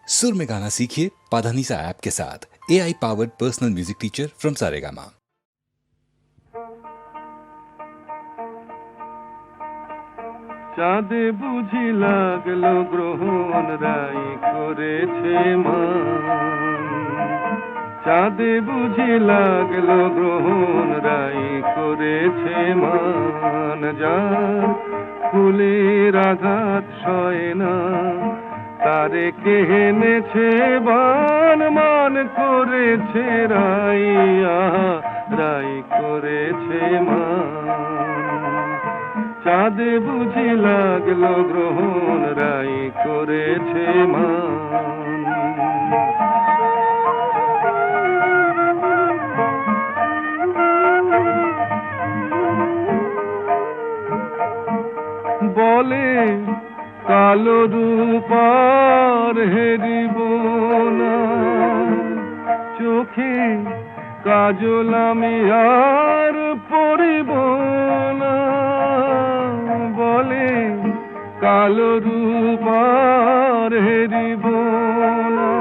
सुर में गाना सीखिए पाधानीसा ऐप के साथ। AI powered personal music teacher from Saregama. চাঁদে বুঝি লাগলো গ্রহণ রাই করেছে মান, চাঁদে বুঝি লাগলো গ্রহণ রাই করেছে মান। যার ফুলের আঘাত সয় না তারে কে এনেছে বান, মান করেছে রাই, আহা রাই করেছে মান। চাঁদে বুঝি লাগলো গ্রহণ রাই করেছে মান। বলে কালো রূপার হেরিব না, চোখে কাজল আমি আর পরিব না। বলে কালো রূপার হেরিব না,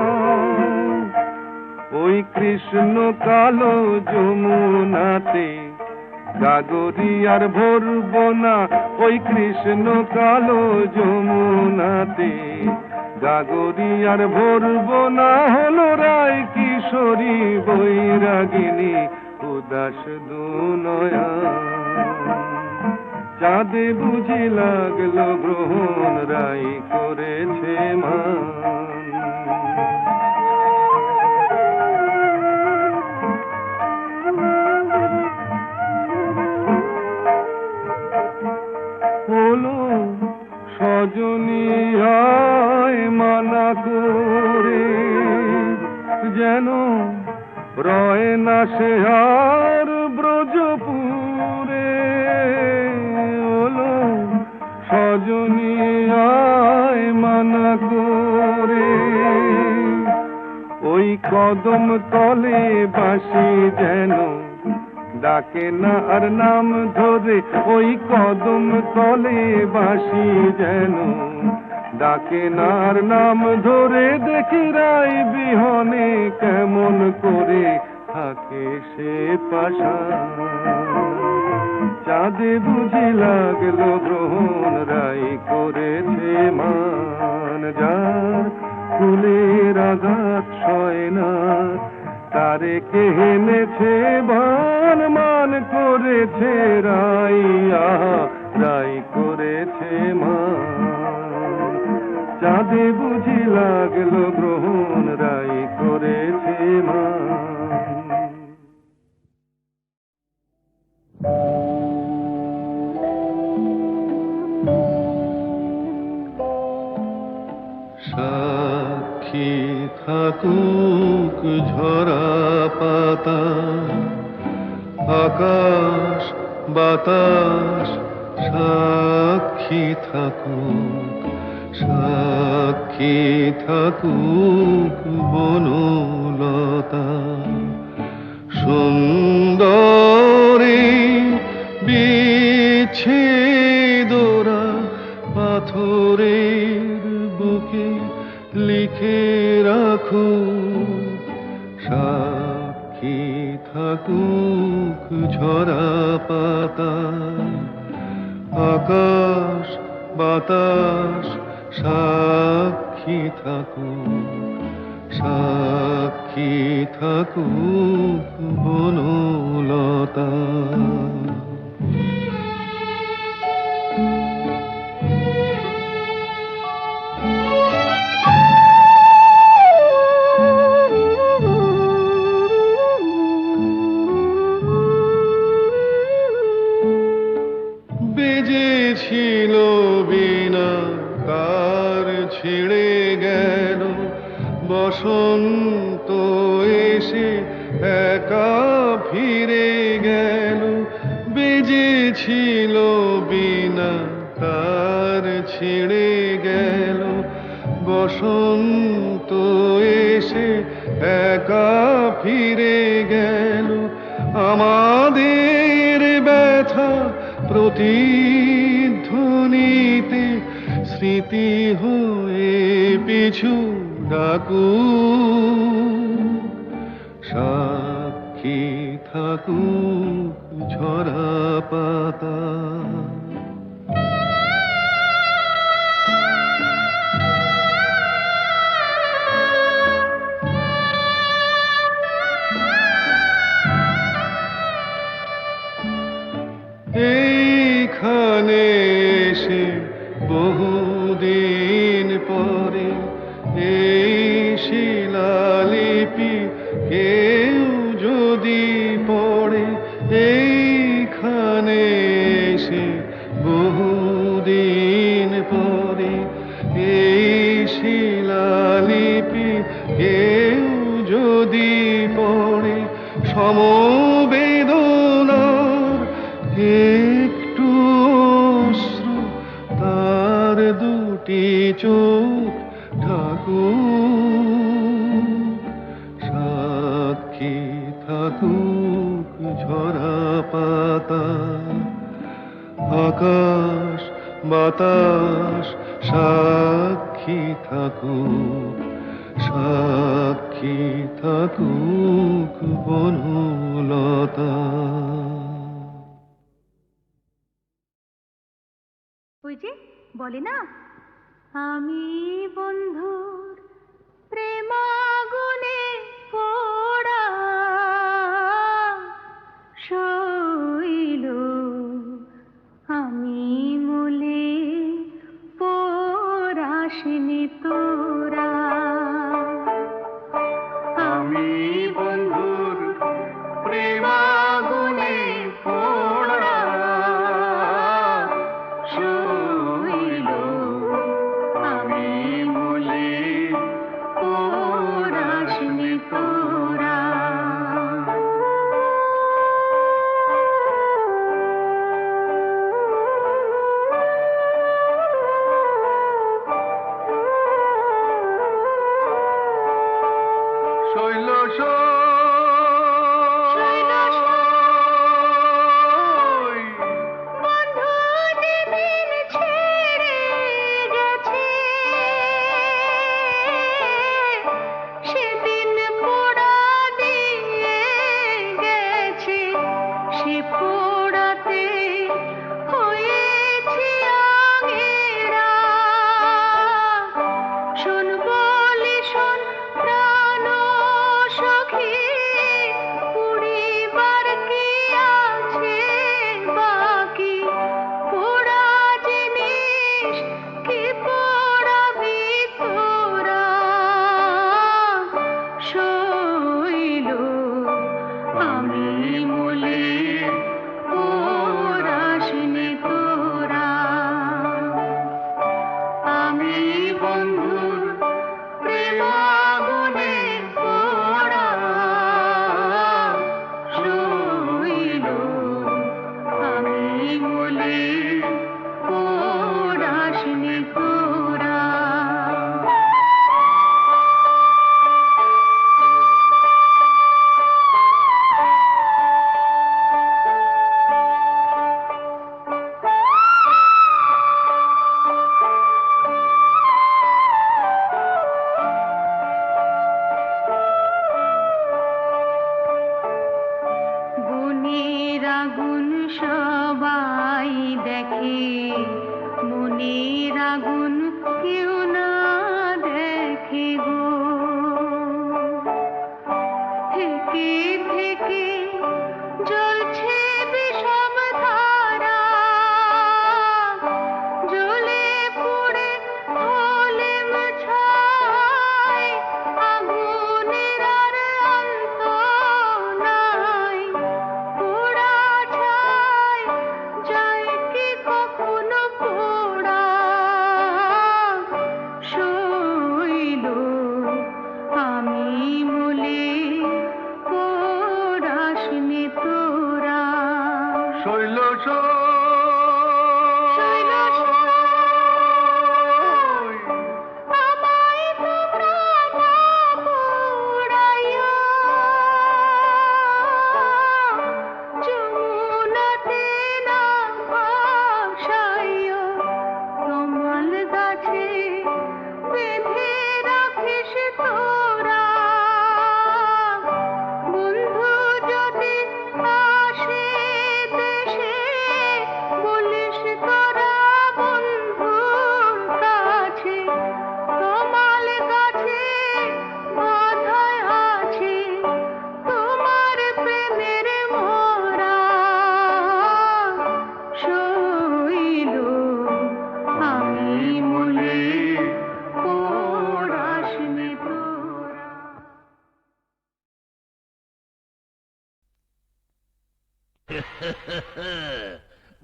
ওই কৃষ্ণ কালো যমুনাতে গাগরি আর ভরব না। ওই কৃষ্ণ কালো যমুনাতে গাগরি আর ভরব না। হলো রায় কিশোরী বৈরাগিনী উদাস দুনয়া। চাঁদে বুঝি লাগলো গ্রহণ রাই করেছে মান। হলো সজনী আয় মানা করে, যেন রয় না সে আর ব্রজপুরে। হলো সজনী আয় মানা করে, ওই কদম তলে বাঁশি যেন ডাকে না আর নাম ধরে। ওই কদম তলে বাঁশি যেন ডাকে না আর নাম ধরে। দেখি রাই বিহনে কেমন করে থাকে সে পাশা। চাঁদে বুঝি লাগলো গ্রহণ রাই করেছে মান। যার ফুলের আঘাত সয় না তারে কে এনেছে বান, মান করেছে রাই, আহা রাই করেছে মান। চাঁদে বুঝি লাগলো গ্রহণ রাই করেছে মান। সাক্ষী থাকুক ঝরা পাতা, আকাশ বাতাস সাক্ষী থাকুক, সাক্ষী থাকুক বনলতা। সুন্দরী বিচ্ছেদরা পাথরের বুকে লিখে রাখুক, সাক্ষী থাকুক ঝরা পাতা। আকাশ বাতাস সাক্ষী থাকুক, সাক্ষী থাকুক বনলতা। বেজেছিল বিনা কার ছেড়ে গেল, বসন্ত এসে একা ফিরে গেল। বেজেছিল বিনা কার ছেড়ে গেল, বসন্ত এসে একা ফিরে গেল। আমাদের ব্যথা প্রতিধ্বনিতে স্মৃতি হয়ে পিছু ডাকুক, সাক্ষী থাকুক ঝরা পাতা। এইখানে এসে বহুদিন পরে এই শিলালিপি কেউ যদি পড়ে, এইখানে এসে বহুদিন পরে এই শিলালিপি কেউ যদি পড়ে, সমবেদনার একটু অশ্রু তার দুটি চোখ ঢাকুক, সাক্ষী থাকুক ঝরা পাতা। আকাশ বাতাস সাক্ষী থাকুক, সাক্ষী থাকুক বনলতা। ওই যে বলে না, আমি বন্ধুর প্রেমাগুনে পোড়া শৈল, আমি মলে পোড়াসনি তোরা। আমি বন্ধুর প্রেমাগুনে পোড়া শৈল, আমি মলে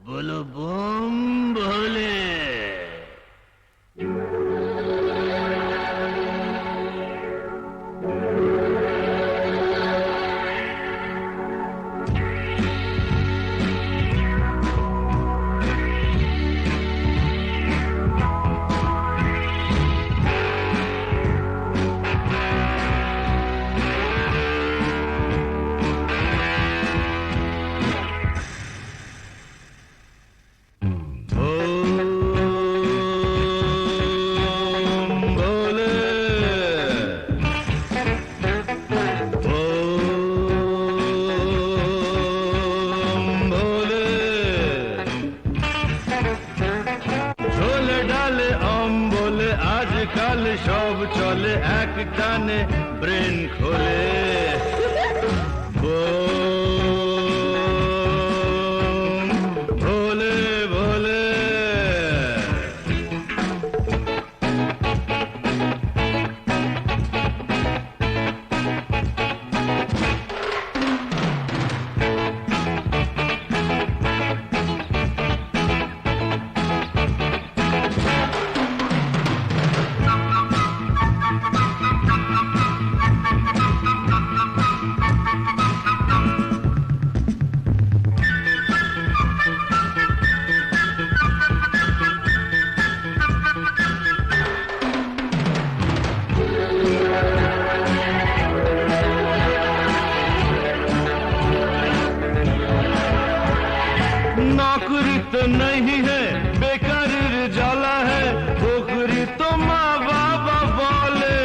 बोलो बम भोले। আজকাল সব চলে এক টানে ব্রেন খোলে ভোলে ভোলে नौकरी तो नहीं है बेकारी जाला है नौकरी तो माँ बाबा बोले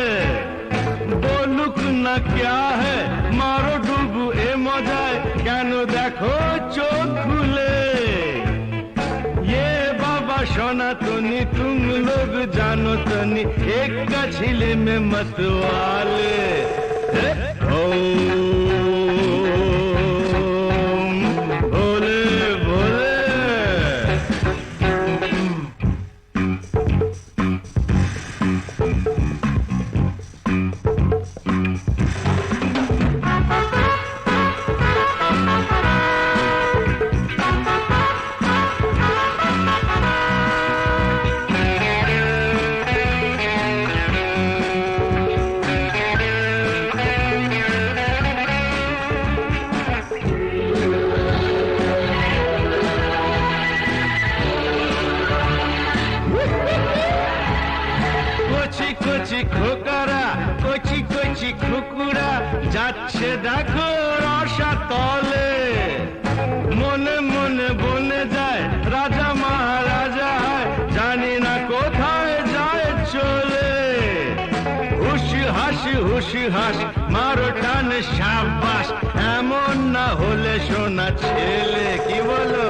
बोलुक ना क्या है मारो डुबु ए मजाए क्यों देखो चोख खुले ये बाबा सनातनी तुम लोग जानो तनी एक का छिले में मतवाले কচি খোকারা কচি কচি খুকুরা যাচ্ছে দেখো রসা তলে মনে মনে বনে যায় রাজা মহারাজা হয় জানি না কোথায় যায় চলে হুশি হাস মারো টান সাবাস এমন না হলে সোনা ছেলে কি বলো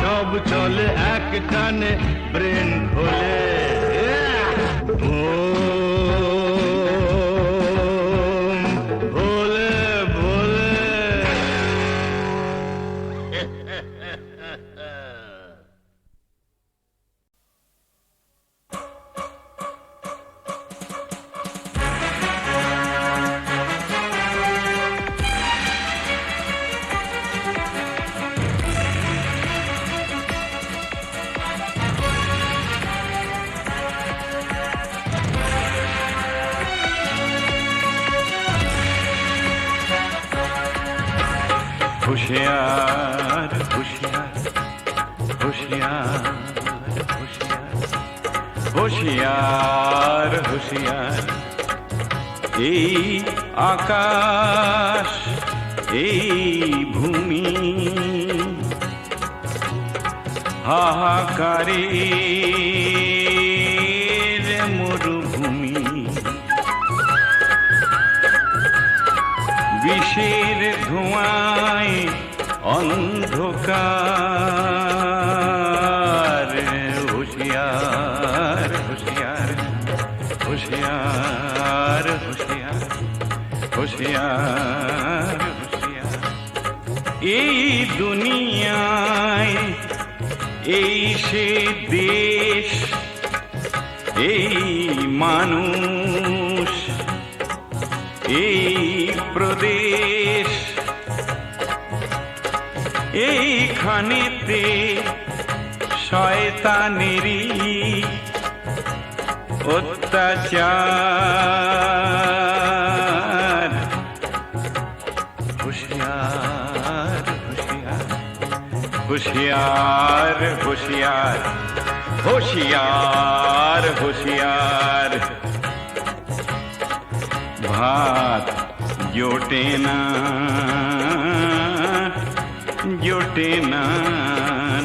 সব চলে এক টানে ব্রেন খোলে ভোলে ভোলে होशियार होशियार होशियार होशियार होशियार এই আকাশ এই ভূমি হাহাকারের মরুভূমি বিষের ধোঁয়ায় অন্ধকার হোশিয়ার হোশিয়ার হোশিয়ার হোশিয়ার হুঁশিয়ার হুঁশিয়ার এই দুনিয়ায় এই সে দেশ এই মানুষ এই প্রদেশ এইখানেতে শয়তানেরই অত্যাচার হুঁশিয়ার হুঁশিয়ার হুঁশিয়ার হুঁশিয়ার হুঁশিয়ার হুঁশিয়ার ভাত জোটে না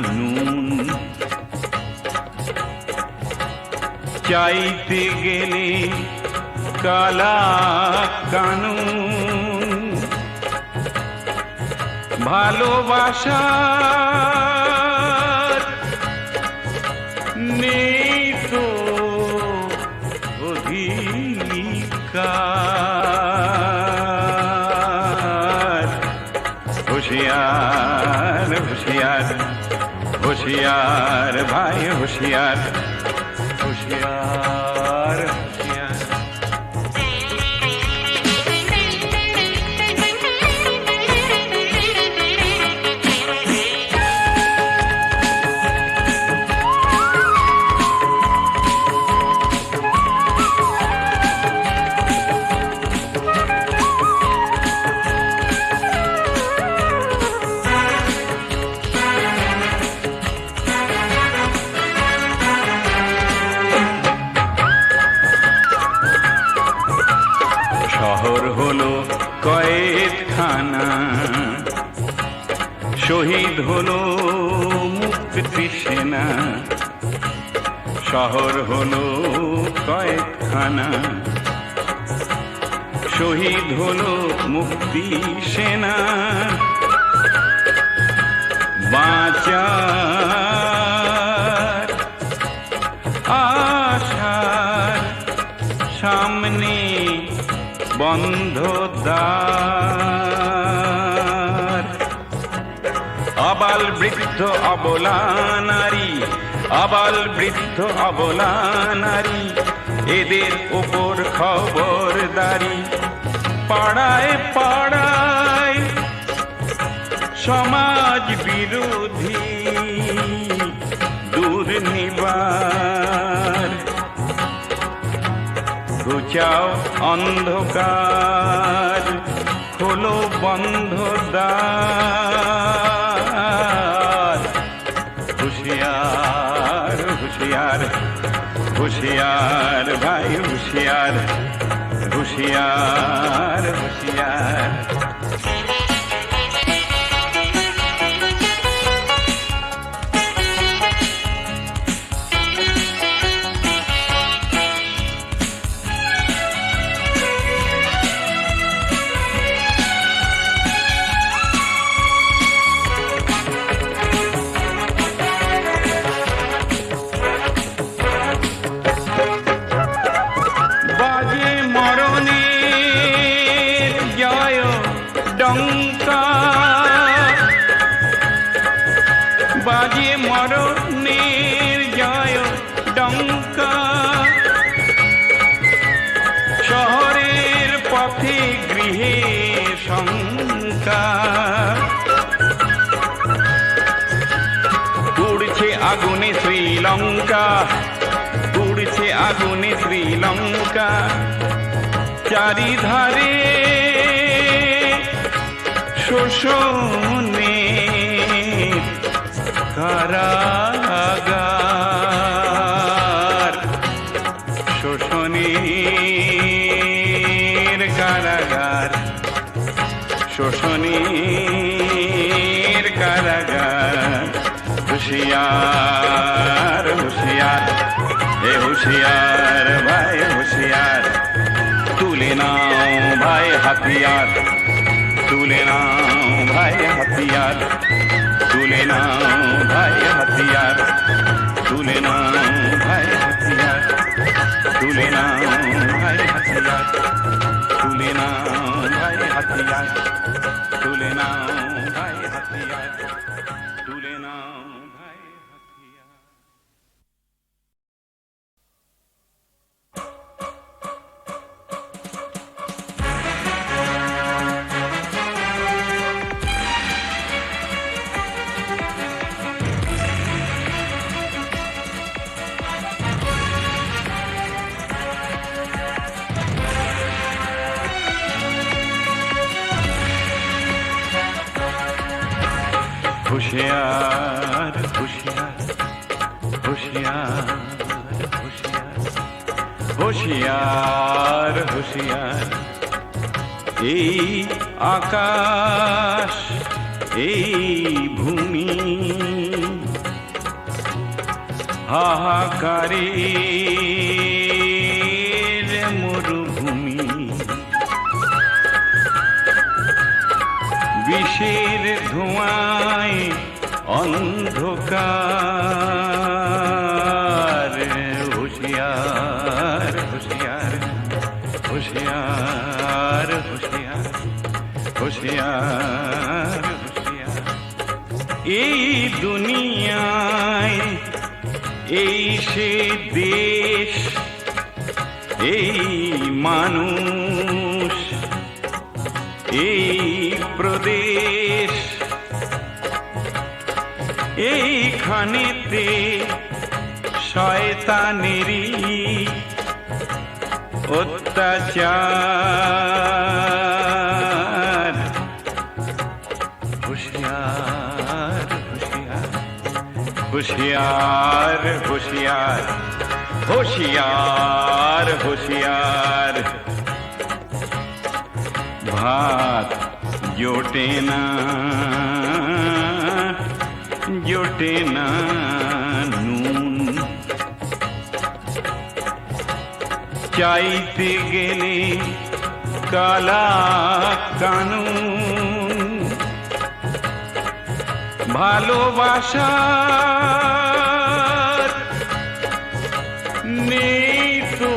নুন চাইতে গেলে কালা কানুন ভালোবাসার নেই তো অধিকার হুঁশিয়ার হুঁশিয়ার হুঁশিয়ার ভাই হুঁশিয়ার হুঁশিয়ার হুঁশিয়ার শহর হলো কয়েদখানা শহীদ হলো মুক্তি সেনা শহর হলো কয়েদখানা শহীদ হলো মুক্তি সেনা বাঁচার আশার সামনে বন্ধ দ্বার আবাল বৃদ্ধ অবলা নারী আবাল বৃদ্ধ অবলা নারী এদের উপর খবরদারি পাড়ায় পাড়ায় সমাজ বিরোধী দুর্নিবার ঘুচাও অন্ধকার খোলো বন্ধ দ্বার হুঁশিয়ার হুঁশিয়ার হুঁশিয়ার ভাই হুঁশিয়ার হুঁশিয়ার হুঁশিয়ার বাজে মরণের জয় ডঙ্কা বাজে মরণের জয় ডঙ্কা শহরের পথে গৃহে শঙ্কা উড়ছে আগুনে শ্রীলঙ্কা উড়ছে আগুনে শ্রীলঙ্কা চারিধারে শোষণে কারাগার শোষণের কারাগার শোষণের কারাগার হুঁশিয়ার হুঁশিয়ার এ হুঁশিয়ার ভাই হুঁশিয়ার তুলে নাও ভাই হাতিয়ার তুলে নাও ভাই হাতিয়ার তুলে নাও ভাই হাতিয়ার তুলে নাও ভাই হাতিয়ার তুলে নাও ভাই হাতিয়ার হাতিয়ার তুলে নাও ভাই হাতিয়ার তুলে নাও ভাই হাতিয়ার তুলে নাও ভাই হাতিয়ার होशियार होशियार होशियार होशियार होशियार होशियार এই আকাশ এই ভূমি হাহাকারের মরুভূমি বিষের ধোঁয়ায় অন্ধকার হুঁশিয়ার হুঁশিয়ার হুঁশিয়ার হুঁশিয়ার হুঁশিয়ার হুঁশিয়ার এই দুনিয়ায় এই সে দেশ এই মানুষ এই প্রদেশ এইখানেতে শয়তানেরই অত্যাচার হুঁশিয়ার হুঁশিয়ার হুঁশিয়ার হুঁশিয়ার হুঁশিয়ার হুঁশিয়ার ভাত জোটে না জোটে না নুন চাইতে গেলে কালা কানুন ভালোবাসার নেই তো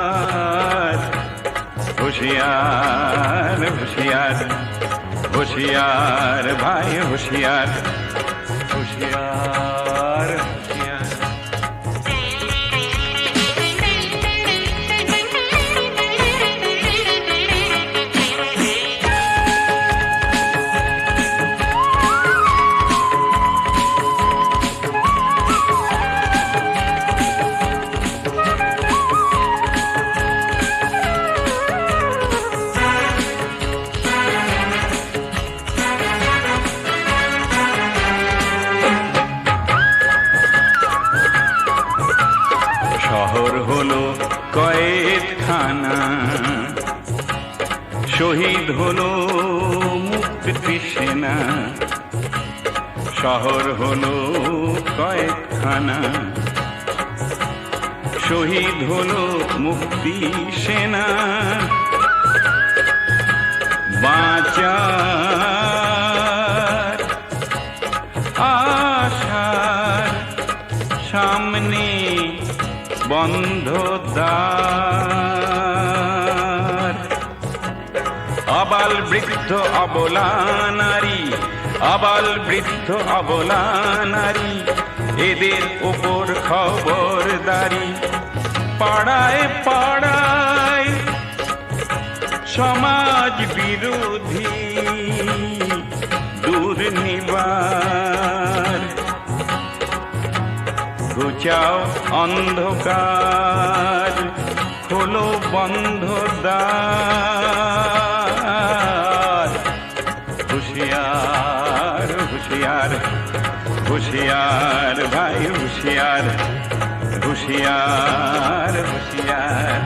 অধিকার होशियार होशियार होशियार भाई होशियार होशियार होशियार শহর হলো কয়েদখানা শহীদ হলো মুক্তি সেনা শহর হলো কয়েদখানা শহীদ হলো মুক্তি সেনা বাঁচার আশার সামনে বন্ধ দ্বার আবাল বৃদ্ধ অবলা নারী আবাল বৃদ্ধ অবলা নারী এদের উপর খবরদারি পাড়ায় পাড়ায় সমাজ বিরোধী দুর্নিবার ঘুচাও অন্ধকার খোলো বন্ধ দ্বার হুঁশিয়ার হুঁশিয়ার হুঁশিয়ার ভাই হুঁশিয়ার হুঁশিয়ার হুঁশিয়ার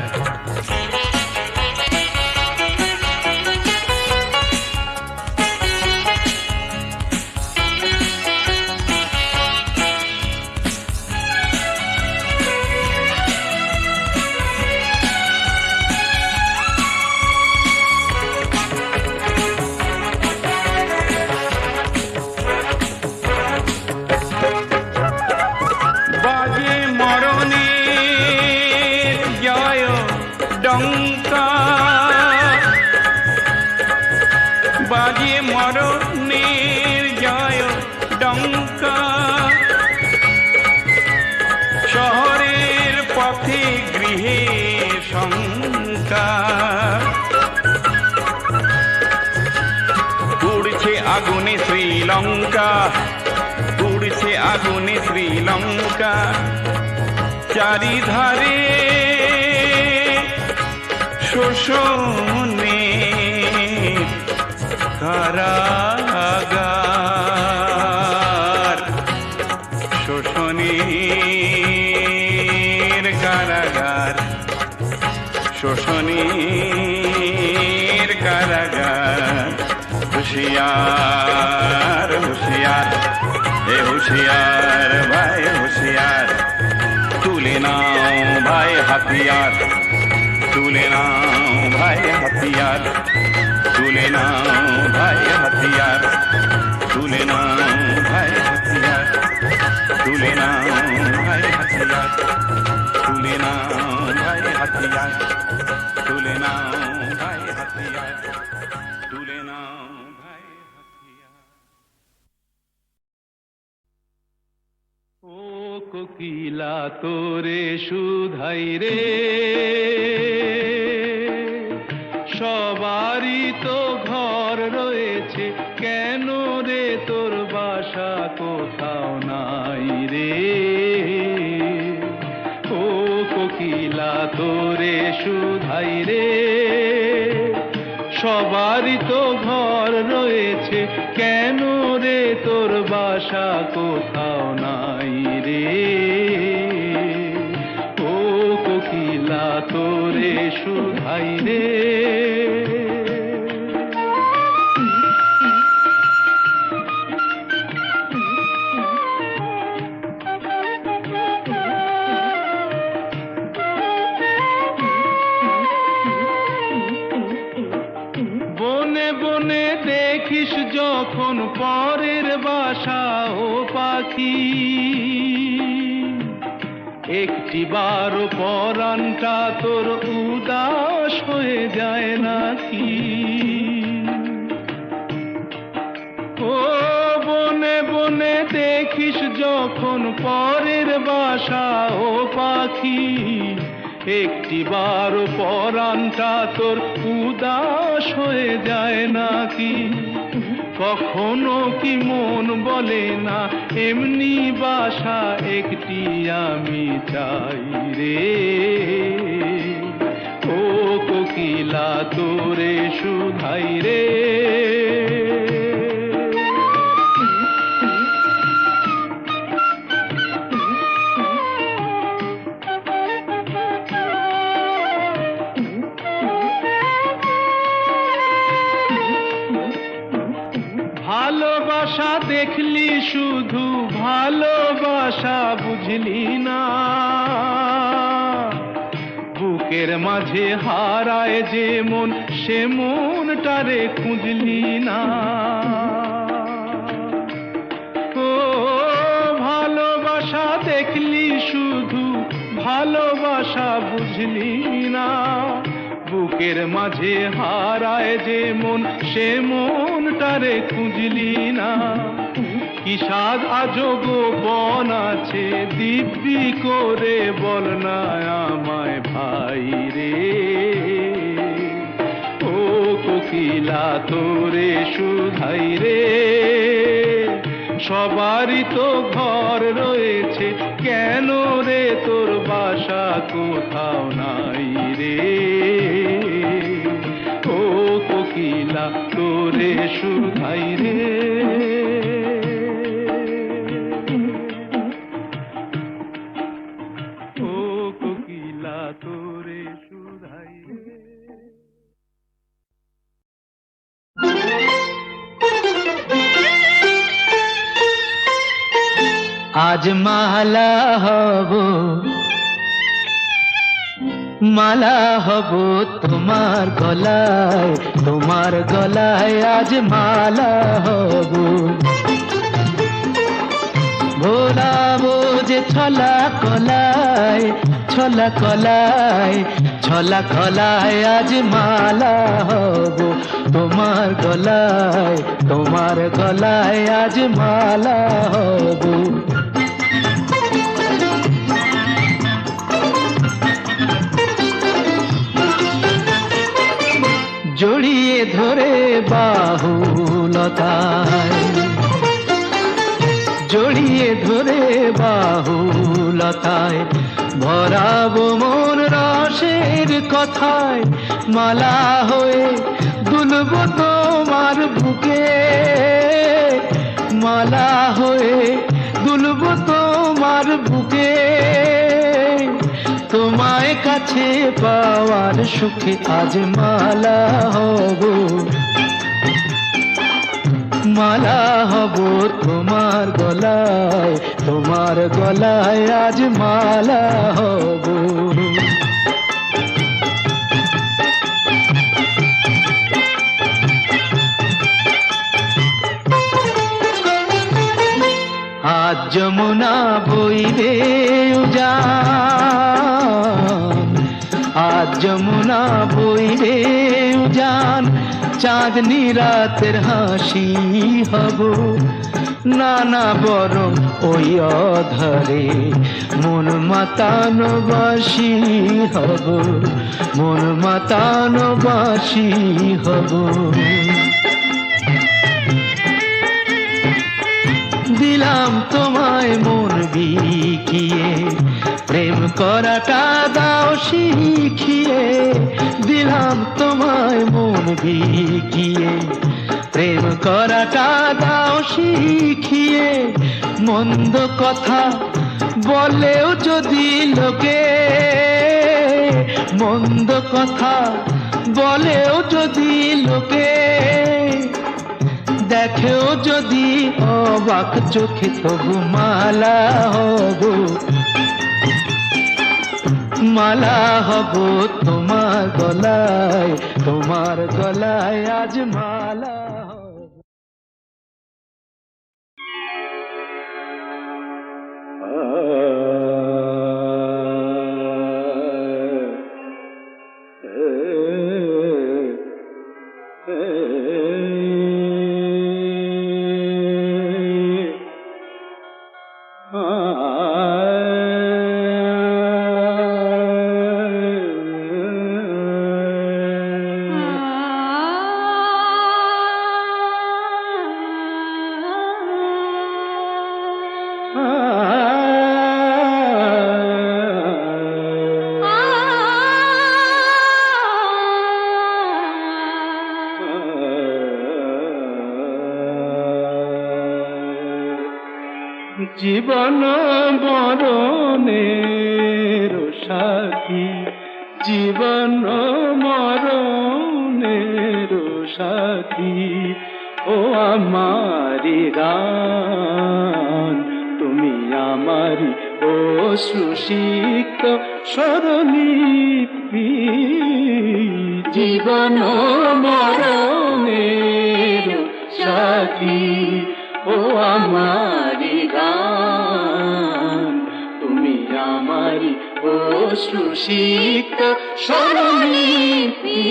শ্রীলঙ্কা, পুড়ছে আগুনে শ্রীলঙ্কা, চারিধারে শোষণে কারাগার, শোষণের কারাগার, শোষণের কারাগার। হুঁশিয়ার হুঁশিয়ার এ হুঁশিয়ার ভাই হুঁশিয়ার, তুলে নাও ভাই হাতিয়ার, তুলে নাও ভাই হাতিয়ার, তুলে নাও ভাই হাতিয়ার, তুলে নাও ভাই হাতিয়ার, তুলে নাও ভাই হাতিয়ার, তুলে নাও ভাই হাতিয়ার, তুলে নাও ভাই হাতিয়ার, তুলে নাও ভাই হাতিয়ার। ও কোকিলা তোরে শুধাই রে, সবারই তো ঘর রয়েছে, কেন রে তোর বাসা কোথাও নাই রে। ও কোকিলা তোরে শুধাই রে, সবারই তো ঘর রয়েছে, কেন রে তোর বাসা কোথাও নাই রে। ও কোকিলা তোরে শুধাই রে। বনে বনে দেখিস যখন পরের বাসা ও পাখি, একটি বারো পরানটা তোর উদাস হয়ে যায় নাকি। ও বনে বনে দেখিস যখন পরের বাসা ও পাখি, একটি বারো পরানটা তোর উদাস হয়ে যায় নাকি। কখনো কি মন বলে না এমনি বাসা একটি আমি চাই রে। ও কোকিলা তোরে শুধাই রে। ভালোবাসা দেখলি শুধু, ভালোবাসা বুঝলি না, বুকের মাঝে হারায় যে মন সে মনটারে খুঁজলি না। ও ভালোবাসা দেখলি শুধু, ভালোবাসা বুঝলি না, বুকের মাঝে হারায় যে মন সে মনটারে খুঁজলি না। কি স্বাদ আজো গোপন আছে দিব্যি করে বল না আমায় ভাই রে। ও কোকিলা তোরে শুধাই রে, সবারই তো ঘর রয়েছে, কেন রে তোর বাসা কোথাও নাই রে। ও কোকিলা তোরে শুধাই রে। ও কোকিলা তোরে শুধাই রে। আজ মালা হব, মালা হব তোমার গলায়, তোমার গলায় আজ মালা হব। ভোলাবো যে ছলা কলায়, ছলা কলায়, ছলা কলায় আজ মালা হব তোমার গলায়, তোমার গলায় আজ মালা হব। জড়িয়ে ধরে বাহুলতায় জড়িয়ে ধরে বাহুলতায়, ভরাবো মন রসের কথায়, মালা হয়ে দুলবো তোমার বুকে, মালা হয়ে দুলবো তোমার বুকে। তোমায় কাছে পাওয়ার সুখে আজ মালা হব, মালা হব তোমার গলায়, তোমার গলায় আজ মালা হব। আজ যমুনা বইবে উজান, আজ যমুনা বইবে উজান, চাঁদনি রাতের হাসি হব, নানা বরং ওই অধরে মন মাতানো বাসি হব, মন মাতানো বাসি হব। দিলাম তোমায় মন বিকিয়ে, প্রেম করাটা দাও শিখিয়ে, দিলাম তোমায় মন বিকিয়ে, প্রেম করাটা দাও শিখিয়ে। মন্দ কথা বলেও যদি লোকে, মন্দ কথা বলেও যদি লোকে, দেখেও যদি অবাক চোখে তবু মালা হব, মালা হব তোমার গলায়, তোমার গলায় আজ মালা হব। জীবন মরণের সাথী, জীবন মরণের সাথী, ও আমারি গান, তুমি আমারি অশ্রুসিক্ত স্বরলিপি। জীবন মরণের সাথী, ও আমারি গান, তুমি আমারি অশ্রুসিক্ত স্বরলিপি।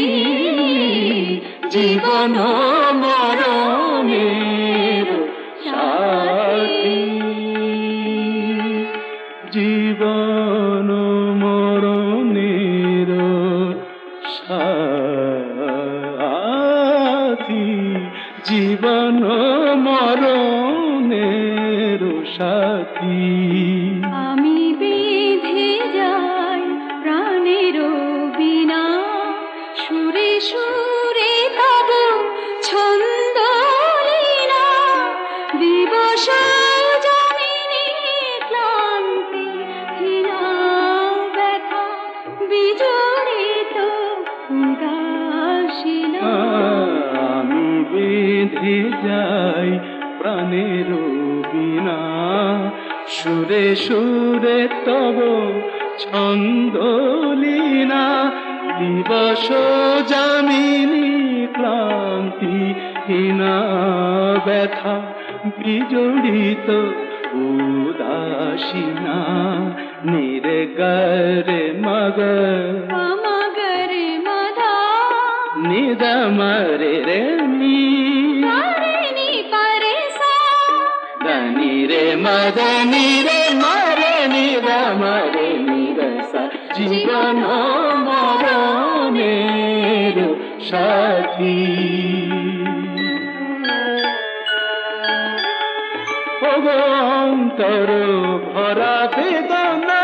জীবন মরণের সাথী, জীবন মরণের সাথী, জীবন মরণের সাথী। আমি বেঁধে যাই প্রাণের বিনা, সুরে সুরে তব ছন্দ লীলা, দিবস জমিনে ক্লান্তি হীনা ব্যথা বিজড়িত উদাসীনা। আমি বেঁধে যাই প্রাণের বিনা, সুরে সুরে তব ছন্দ লীনা, দিবস যামিনী ক্লান্তি হীনা ব্যথা বিজড়িত উদাসীনা। নিরে গরে মগ মগরে মধা, নিদা মরে রে নি, নি পরে সা, নি রে মদ নি রে মরে নিদা মরে নিরসা। জীবন মরণের সাথী, ওগো অন্তর ভরা বেদনা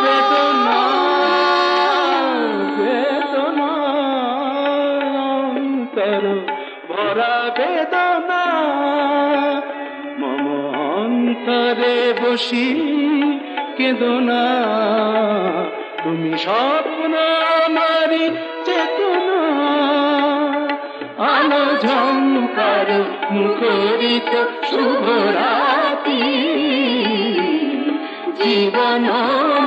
বেদনা বেদনা অন্তর ভরা বেদনা মম অন্তরে বসি কেদনা তুমি স্বপ্ন আমারি চেতনা আলো ঝঙ্কার মুখরিত শুভরাতি জীবন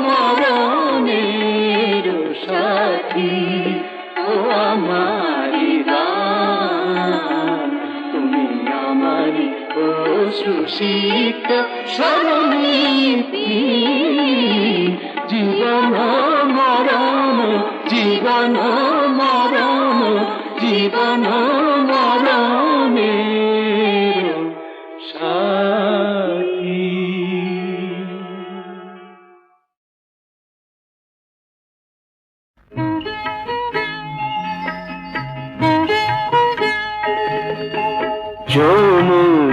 মরণের সাথী ও আমারি রাম তুমি আমারি অশ্রুসিক্ত স্মরণীতি জীবন মরণ জীবন মরণ জীবন মরণের সাথী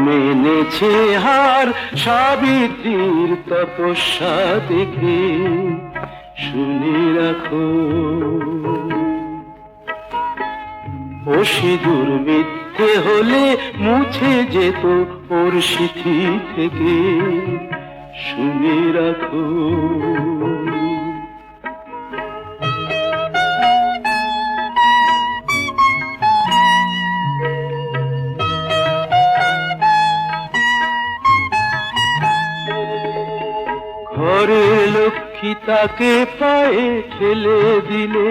মেনেছে হার সাবিত্রীর তপস্যা দেখে শুনে রাখো ও সিঁদুর মিথ্যে হলে মুছে যেত ওর সিথি থেকে শুনে রাখো ঘরের লক্ষ্মী তাকে পায়ে ঠেলে দিলে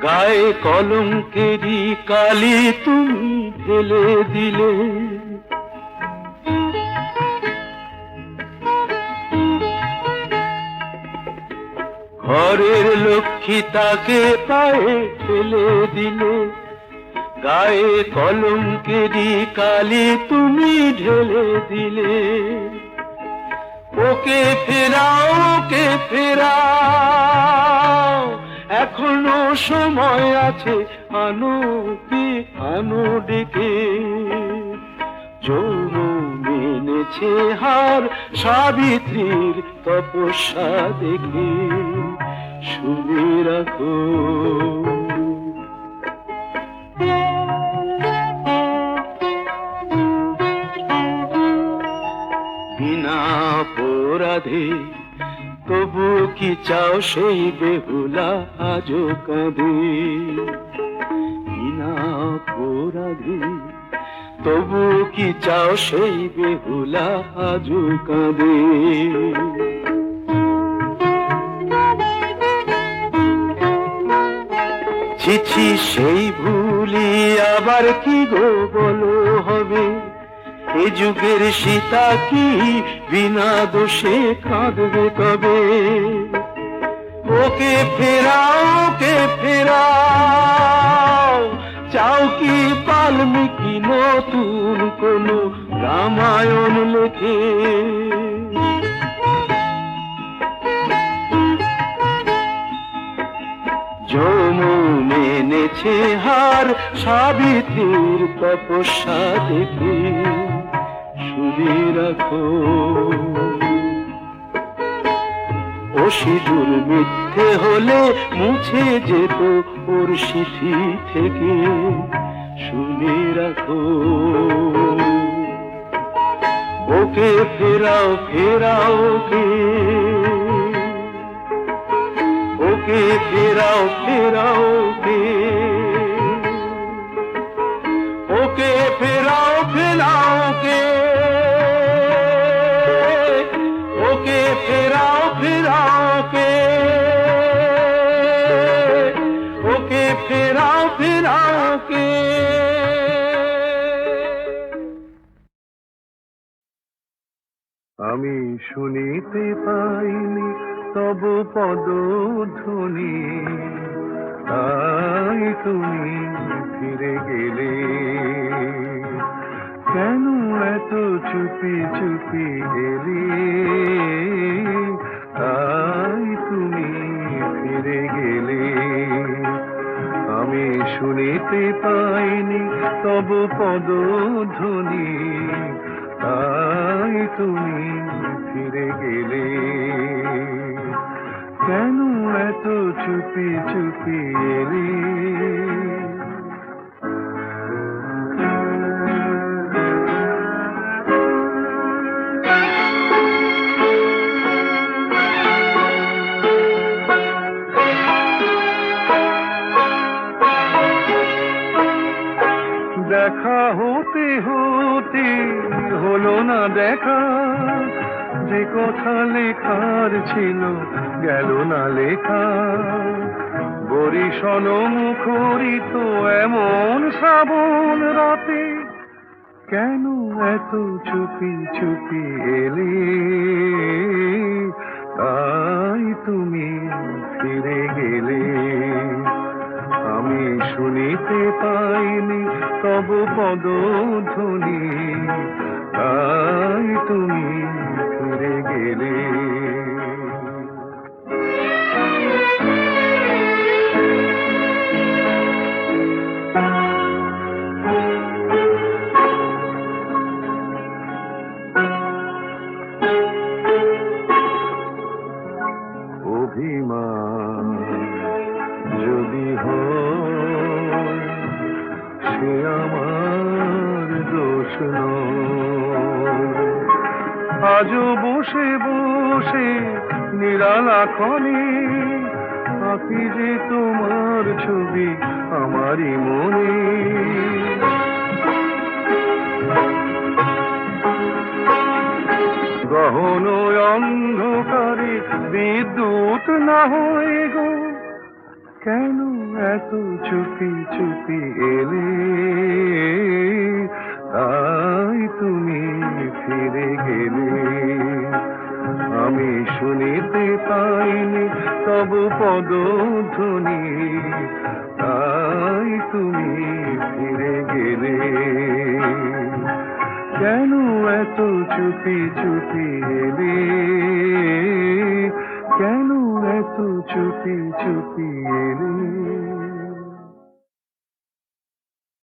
গায়ে কলঙ্কেরই কালি তুমি ঢেলে দিলে ঘরের লক্ষ্মী তাকে পায়ে ঠেলে দিলে গায়ে কলঙ্কেরই কালি তুমি ঢেলে দিলে ওকে ফেরাও ওকে ফেরাও এখনো সময় আছে আনো কি আনো ডেকে যৌন মেনেছে হার সাবিত্রীর তপস্যা দেখে শুনে রাখো বিনা অপরাধে তবু কি চাও সেই বেহুলা আজো কাঁদে বিনা অপরাধে তবু কি চাও সেই বেহুলা আজো কাঁদে ছিছি সেই ভুলি আবার কি গো বলো হবে এ যুগের সীতা কি বিনা দোষে কাঁদবে কবে ওকে ফেরাও ওকে ফেরাও চাও কি বাল্মীকি নতুন কোন রামায়ণ লেখে যমু মেনেছে হার সাবিত্রীর তপস্যা দেখে শুনে রাখো ও সিঁদুর মিথ্যে হলে মুছে যেত ওর সিথি থেকে শুনে রাখো ওকে ফেরাও ফেরাও ওকে ওকে ফেরাও ফেরাও ওকে ওকে ফেরাও ফেরাও ওকে ওকে ফেরাও ফেরাও ওকে ওকে ফেরাও ফেরাও ওকে আমি শুনিতে পাইনি তব পদধ্বনি তাই তুমি ফিরে গেলে কেন এত চুপি চুপি এলে তাই তুমি ফিরে গেলে আমি শুনিতে পাইনি তব পদধ্বনি, তাই তুমি ফিরে গেলে। কেন এত চুপি চুপি এলে? দেখা হতে হতে হলো না দেখা, যে কথা লেখার ছিল গেল না লেখা। বরিশন মুখরিত এমন শ্রাবণ রাতে, কেন এত চুপি চুপি এলে? তাই তুমি ফিরে গেলে। আমি শুনিতে পাইনি তব পদধ্বনি, তাই তুমি ফিরে গেলে। অভিমান যদি হয় সে আমার দোষ নয়। আজও বসে বসে নিরালাখনে আঁকি যে তোমার ছবি আমারই মনে। গহন অন্ধকারে বিদ্যুৎ না হয় গো, কেন এত চুপি চুপি এলে? তাই তুমি ফিরে গেলে। আমি শুনিতে পাইনি তব পদধ্বনি, তাই তুমি ফিরে গেলে। কেন এত চুপি চুপি এলে? কেন এত চুপি চুপি এলে?